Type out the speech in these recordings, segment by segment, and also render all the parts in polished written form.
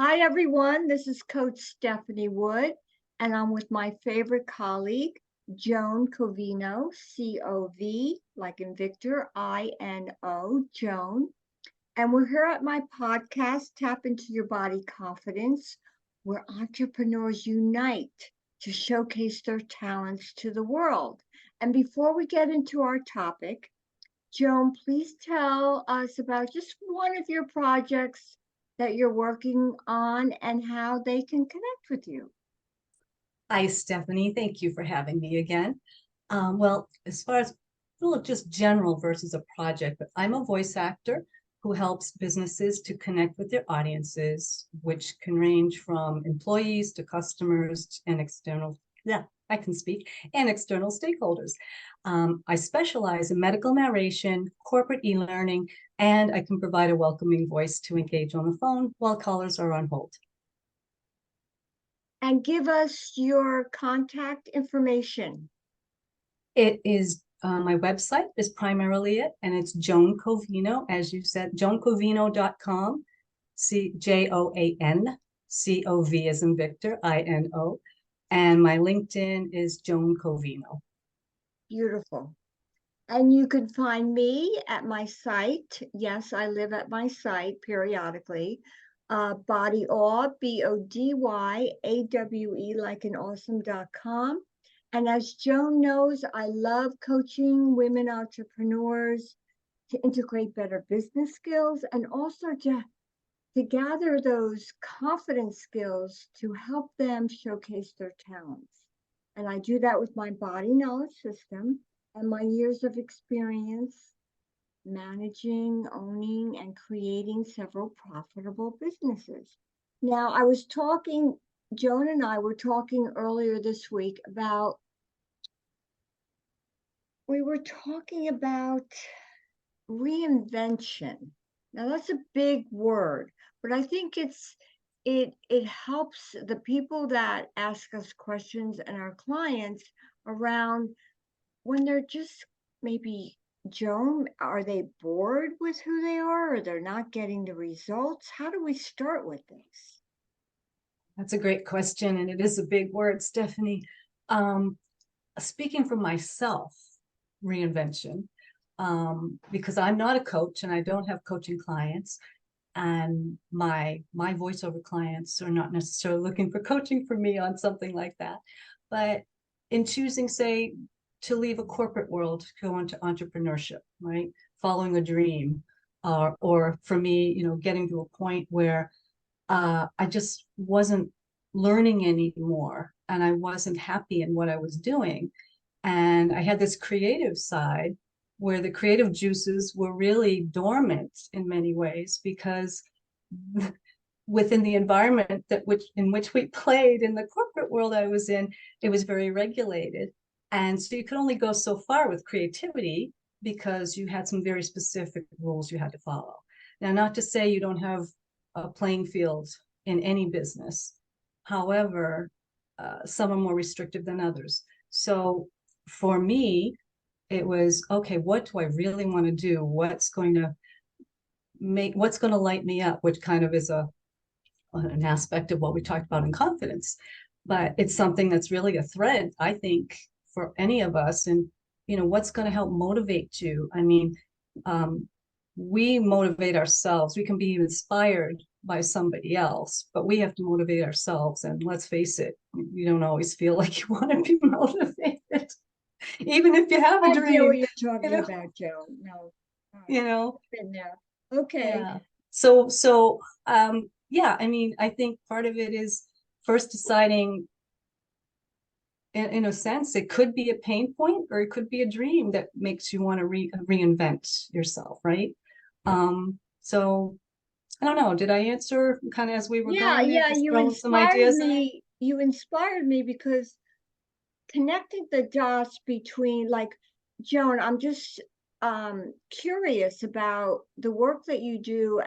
Hi, everyone. This is Coach Stephanie Wood, and I'm with my favorite colleague, Joan Covino, C-O-V, like in Victor, I-N-O, Joan. And we're here at my podcast, Tap Into Your Body Confidence, where entrepreneurs unite to showcase their talents to the world. And before we get into our topic, Joan, please tell us about just one of your projects that you're working on and how they can connect with you. Hi, Stephanie. Thank you for having me again. Well, as far as just general versus a project, but I'm a voice actor who helps businesses to connect with their audiences, which can range from employees to customers and external, yeah, I can speak, and external stakeholders. I specialize in medical narration, corporate e-learning, and I can provide a welcoming voice to engage on the phone while callers are on hold. And give us your contact information. It is my website is primarily it, and it's Joan Covino, as you said, joancovino.com, Joancov as in Victor, INO. And my LinkedIn is Joan Covino. Beautiful. And you can find me at my site. Yes, I live at my site periodically. Bodyawe, BODYAWE, like an awesome.com. And as Joan knows, I love coaching women entrepreneurs to integrate better business skills and also to gather those confidence skills to help them showcase their talents. And I do that with my body knowledge system and my years of experience managing, owning, and creating several profitable businesses. Now, Joan and I were talking earlier this week we were talking about reinvention. Now, that's a big word, but I think it helps the people that ask us questions and our clients around when they're just maybe, Joan, are they bored with who they are or they're not getting the results? How do we start with this? That's a great question, and it is a big word, Stephanie. Speaking for myself, reinvention, because I'm not a coach and I don't have coaching clients, and my voiceover clients are not necessarily looking for coaching from me on something like that. But in choosing, say, to leave a corporate world to go into entrepreneurship, right? Following a dream, or for me, getting to a point where I just wasn't learning anymore and I wasn't happy in what I was doing. And I had this creative side where the creative juices were really dormant in many ways because within the environment in which we played in the corporate world I was in, it was very regulated. And so you could only go so far with creativity because you had some very specific rules you had to follow. Now, not to say you don't have a playing field in any business. However, some are more restrictive than others. So for me, it was, okay, what do I really want to do? What's going to light me up, which kind of is an aspect of what we talked about in confidence. But it's something that's really a thread, I think, for any of us. And, what's going to help motivate you? I mean, we motivate ourselves. We can be inspired by somebody else, but we have to motivate ourselves. And let's face it, you don't always feel like you want to be motivated, even if you have a dream. I know what you're talking about, Joan. No, been there. Okay. Yeah. So yeah, I mean, I think part of it is first deciding, in a sense, it could be a pain point or it could be a dream that makes you want to reinvent yourself, right? So I don't know. Did I answer kind of as we were going there, just throwing some ideas in? You inspired me because connecting the dots between, like, Joan, I'm just curious about the work that you do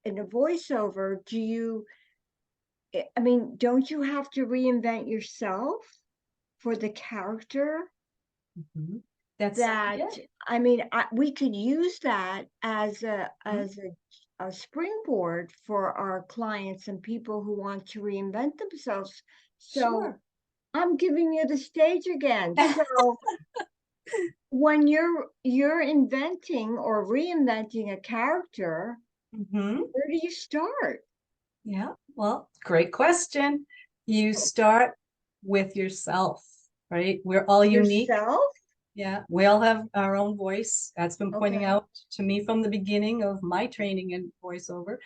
in a voiceover. I mean, don't you have to reinvent yourself for the character? Mm-hmm. I mean, we could use that as a a springboard for our clients and people who want to reinvent themselves. So Sure. I'm giving you the stage again. So when you're inventing or reinventing a character, Hmm. where do you start? Yeah, well, great question. You start with yourself, right? We're all unique. Yourself? Yeah, we all have our own voice. That's been pointing Okay. out to me from the beginning of my training in voiceover,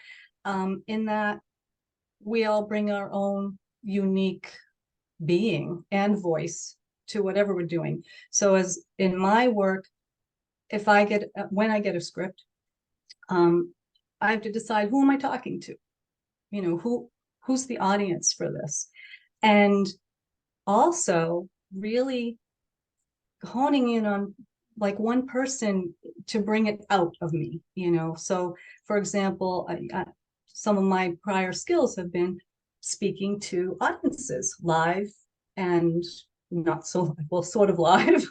in that we all bring our own unique being and voice to whatever we're doing. So as in my work, if I get when I get a script, I have to decide who am I talking to? You know, who's the audience for this? And also really honing in on like one person to bring it out of me, you know. So for example, some of my prior skills have been speaking to audiences live and not so well, sort of live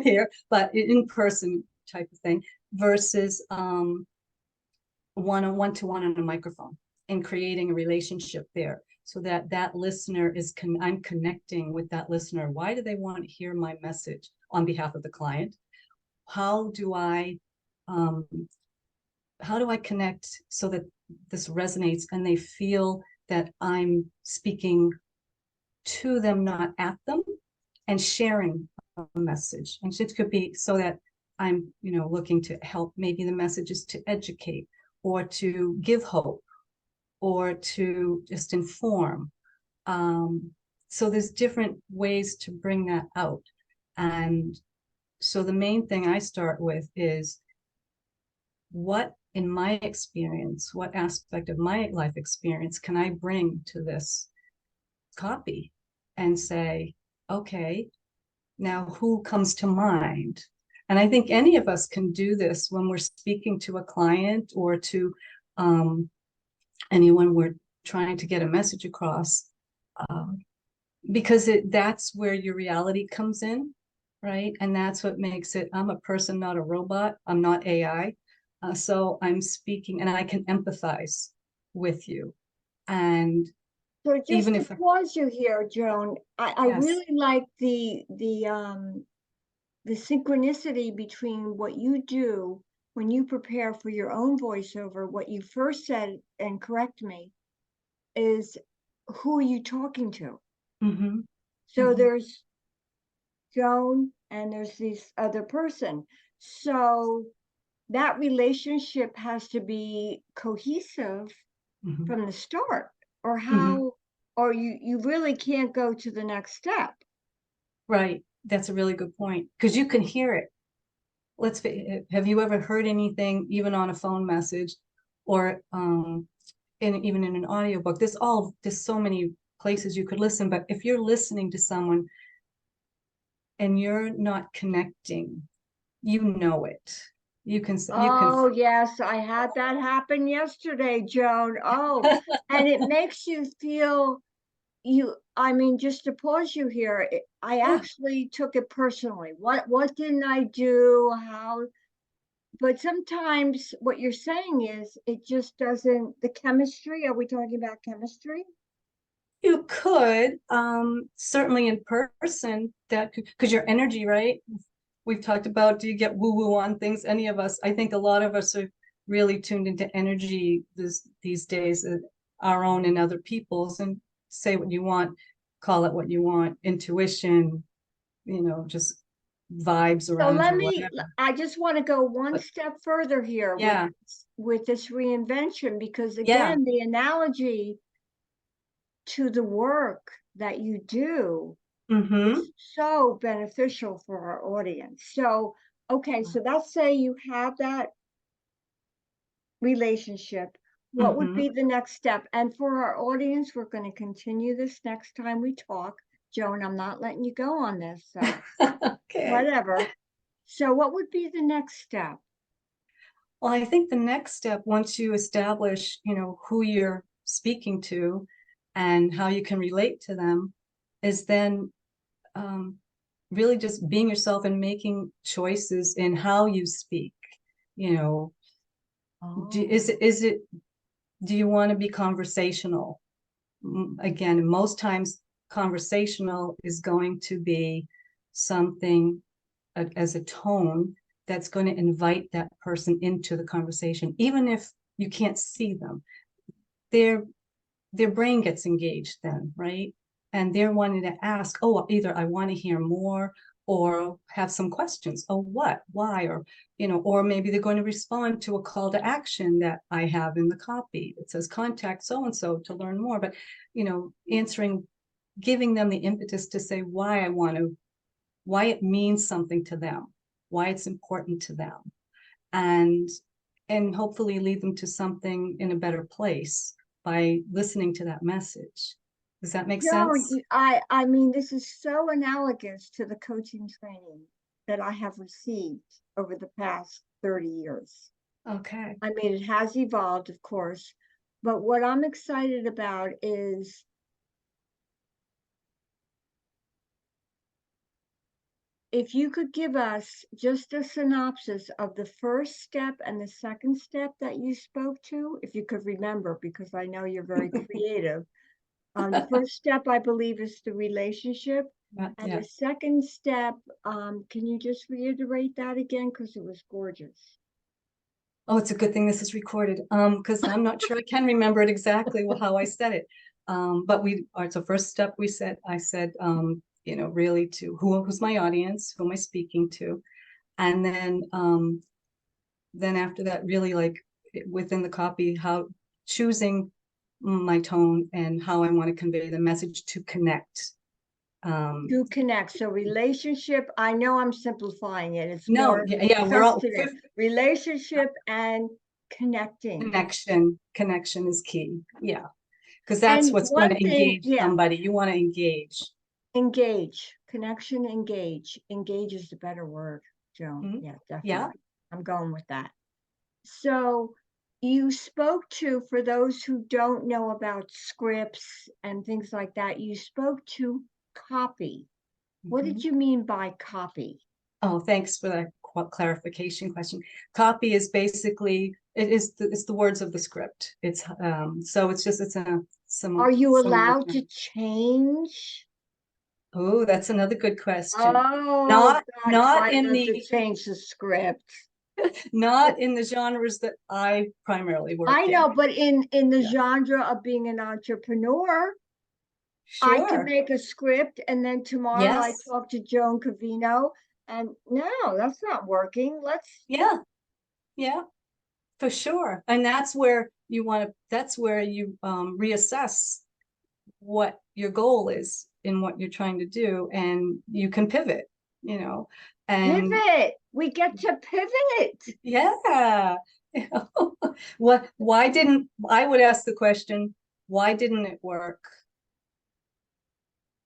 here, but in person type of thing versus one-on-one on a microphone and creating a relationship there so that that listener is I'm connecting with that listener. Why do they want to hear my message on behalf of the client? How do I um, how do I connect so that this resonates and they feel that I'm speaking to them, not at them, and sharing a message? And it could be so that I'm, you know, looking to help. Maybe the message is to educate or to give hope or to just inform. So there's different ways to bring that out. And so the main thing I start with is what in my experience, what aspect of my life experience can I bring to this copy and say, okay, now who comes to mind? And I think any of us can do this when we're speaking to a client or to anyone we're trying to get a message across, um, because that's where your reality comes in, right? And that's what makes it, I'm a person, not a robot. I'm not AI. So I'm speaking and I can empathize with you. And So just even to if, pause you here, Joan, I yes, really like the synchronicity between what you do when you prepare for your own voiceover. What you first said, and correct me, is who are you talking to? mm-hmm, So mm-hmm, there's Joan and there's this other person. So that relationship has to be cohesive mm-hmm, from the start, or mm-hmm. how, or you really can't go to the next step. Right. That's a really good point because you can hear it. Have you ever heard anything, even on a phone message or even in an audiobook? There's so many places you could listen, but if you're listening to someone and you're not connecting, you know it. You can Oh, yes, I had that happen yesterday, Joan. Oh, and it makes you feel I mean, just to pause you here, I yeah. actually took it personally. What didn't I do? How? But sometimes what you're saying is it just doesn't, the chemistry, are we talking about chemistry? You could certainly in person that because your energy, right? We've talked about, do you get woo-woo on things? Any of us, I think a lot of us are really tuned into energy these days, our own and other people's, and say what you want, call it what you want, intuition, you know, just vibes So around you, whatever. I just want to go one But step further here yeah, with this reinvention, because yeah. again, the analogy to the work that you do Mm-hmm. is so beneficial for our audience. So, okay, so let's say you have that relationship. What would Mm-hmm. be the next step? And for our audience, we're going to continue this next time we talk. Joan, I'm not letting you go on this, so Okay. whatever. So, what would be the next step? Well, I think the next step, once you establish, you know, who you're speaking to and how you can relate to them, is then um, really just being yourself and making choices in how you speak. You know, Oh, Is it, do you want to be conversational? Again, most times conversational is going to be something as a tone that's going to invite that person into the conversation, even if you can't see them. Their brain gets engaged then, right? And they're wanting to ask, oh, either I want to hear more or have some questions. Oh, what, why, or, or maybe they're going to respond to a call to action that I have in the copy. It says contact so-and-so to learn more, but, answering, giving them the impetus to say why it means something to them, why it's important to them, and hopefully lead them to something in a better place by listening to that message. Does that make Joan, sense? I mean, this is so analogous to the coaching training that I have received over the past 30 years. Okay. I mean, it has evolved, of course, but what I'm excited about is if you could give us just a synopsis of the first step and the second step that you spoke to, if you could remember, because I know you're very creative. The first step, I believe, is the relationship. And Yeah. the second step, can you just reiterate that again? Because it was gorgeous. Oh, it's a good thing this is recorded, because I'm not sure I can remember it exactly how I said it. But all right, so first step I said, really to who's my audience, who am I speaking to? And then after that, really like within the copy, how choosing my tone and how I want to convey the message to connect. To connect. So relationship, I know I'm simplifying it. It's No, more yeah, we're all sustenance. Relationship and connecting. connection is key. Yeah, because that's And what's going one to thing, engage yeah, somebody. You want to engage. engage, connection, engage. Engage is the better word, Joan. Mhm. Yeah, Yeah. definitely. I'm going with that. So you spoke to, for those who don't know about scripts and things like that, you spoke to copy. What did Mhm. you mean by copy? Oh, thanks for that clarification question. Copy is basically it's the words of the script. So it's a Are you similar allowed to term. change? Oh, that's another good question. Oh, Not God, not I in love to the change the script. not in the genres that I primarily work I in. know, but in the Yeah, genre of being an entrepreneur, I could sure. make a script and then tomorrow I Yes. talk to Joan Covino and no, that's not working. Let's Yeah. Yeah. For sure. And that's where you reassess what your goal is in what you're trying to do, and you can pivot, you know, and pivot. We get to pivot. yeah. Why didn't, I would ask the question, why didn't it work?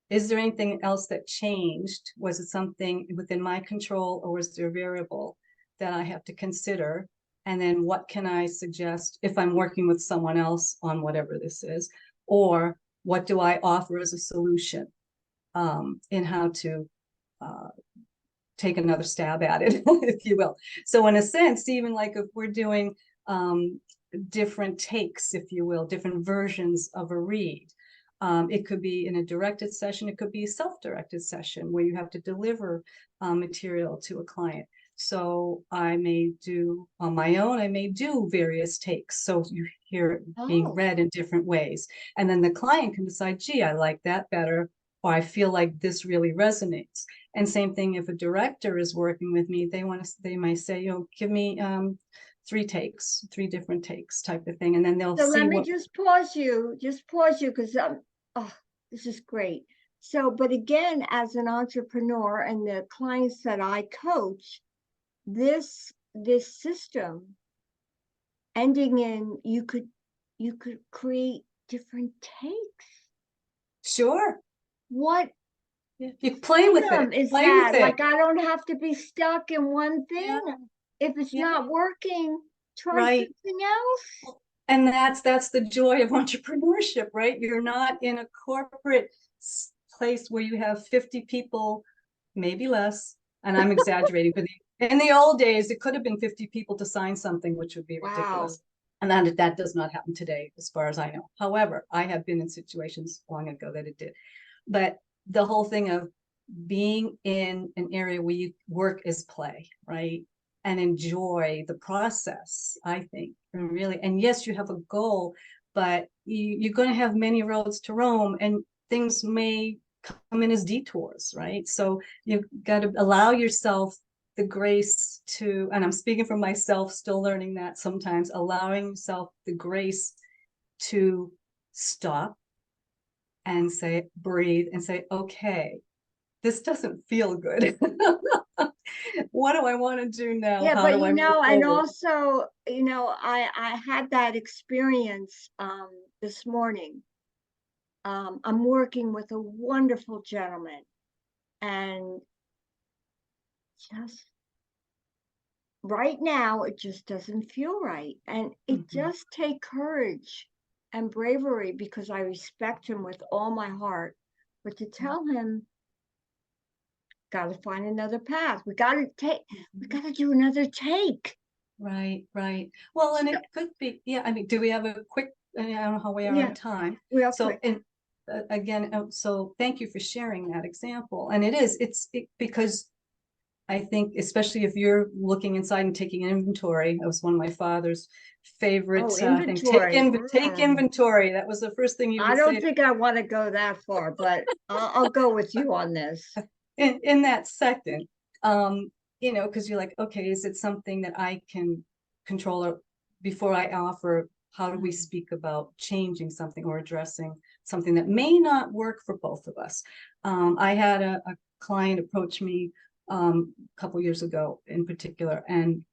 Is there anything else that changed? Was it something within my control, or was there a variable that I have to consider? And then what can I suggest if I'm working with someone else on whatever this is? Or what do I offer as a solution in how to uh, take another stab at it, if you will? So in a sense, even like if we're doing different takes, if you will, different versions of a read, it could be in a directed session. It could be a self-directed session where you have to deliver material to a client. So I may do on my own, I may do various takes. So you hear it being Oh, read in different ways. And then the client can decide, gee, I like that better, or I feel like this really resonates. And same thing if a director is working with me, they might say, give me 3 different takes type of thing. And then they'll so let see me what. just pause you because oh, this is great. So, but again, as an entrepreneur and the clients that I coach, this system ending in you could create different takes. Sure. What You play with it. freedom is Play with that? it. Like I don't have to be stuck in one Yeah. thing. If it's Yeah. not working, try Right. something else. And that's the joy of entrepreneurship, right? You're not in a corporate place where you have 50 people, maybe less. And I'm exaggerating, but In the old days, it could have been 50 people to sign something, which would be Wow. ridiculous. And that does not happen today, as far as I know. However, I have been in situations long ago that it did. But the whole thing of being in an area where you work is play, right? And enjoy the process, I think, and really, and yes, you have a goal, but you're going to have many roads to roam, and things may come in as detours, right? So you've got to allow yourself the grace to, and I'm speaking for myself, still learning that sometimes, allowing yourself the grace to stop and say, breathe and say, okay, this doesn't feel good. What do I want to do now? Yeah, How but do I move and forward? also, I had that experience this morning. I'm working with a wonderful gentleman, and just right now it just doesn't feel right. And it just take courage and bravery, because I respect him with all my heart. But to tell him, got to find another path. We got to do another take. Right, right. Well, and it could be, yeah, I mean, do we have a quick, I don't know how we are Yeah, on time. real So, quick. and again, so thank you for sharing that example. And because I think, especially if you're looking inside and taking inventory, that was one of my father's favorite Oh, thing. inventory. Take inventory. That was the first thing he I would don't say think I want to go that far, but I'll go with you on this. in that second. Because you're like, okay, is it something that I can control, or before I offer, how do we speak about changing something or addressing something that may not work for both of us? I had a client approach me a couple years ago in particular, and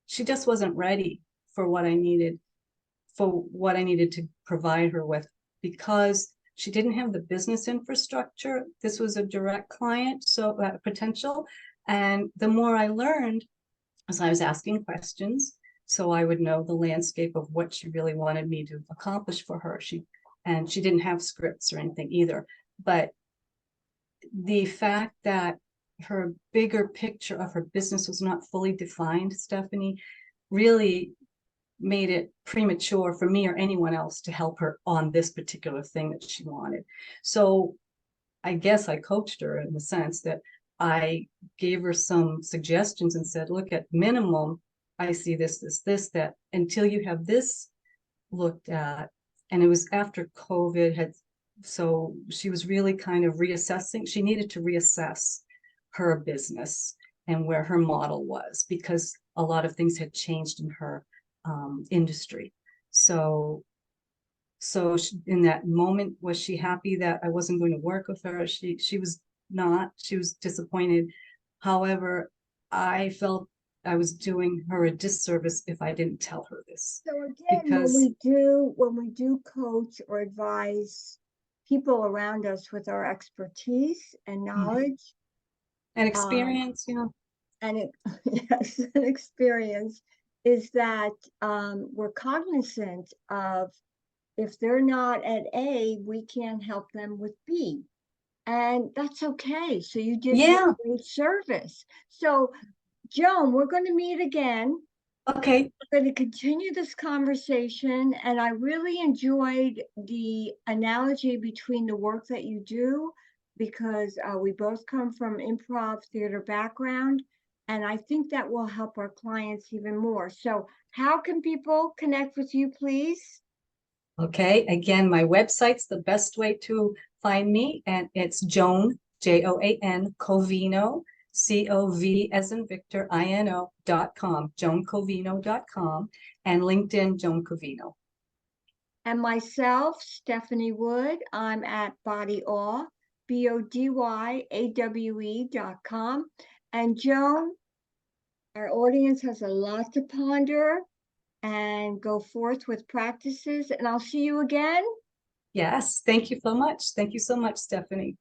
she just wasn't ready for what I needed, to provide her with, because she didn't have the business infrastructure. This was a direct client, so potential. And the more I learned, as I was asking questions, so I would know the landscape of what she really wanted me to accomplish for her. She didn't have scripts or anything either. But the fact that her bigger picture of her business was not fully defined, Stephanie, really made it premature for me or anyone else to help her on this particular thing that she wanted. So I guess I coached her in the sense that I gave her some suggestions and said, look, at minimum, I see this, that until you have this looked at. And it was after COVID so she was really kind of reassessing. She needed to reassess her business and where her model was, because a lot of things had changed in her industry. So in that moment, was she happy that I wasn't going to work with her? She was not. She was disappointed. However, I felt I was doing her a disservice if I didn't tell her this, So again, because when we do coach or advise people around us with our expertise and knowledge, an um, experience, and it, yes, an experience, is that we're cognizant of, if they're not at A, we can't help them with B. And that's okay. So you did her yeah. a great service. So, Joan, we're going to meet again. Okay. We're going to continue this conversation. And I really enjoyed the analogy between the work that you do, because we both come from improv theater background. And I think that will help our clients even more. So, how can people connect with you, please? Okay. Again, my website's the best way to find me, and it's Joan, Joan Covino, COV as in Victor, INO.com, joancovino.com, and LinkedIn, Joan Covino. And myself, Stephanie Wood, I'm at Body Awe, BODYAWE.com. And Joan, our audience has a lot to ponder and go forth with practices. And I'll see you again. Yes. Thank you so much. Thank you so much, Stephanie.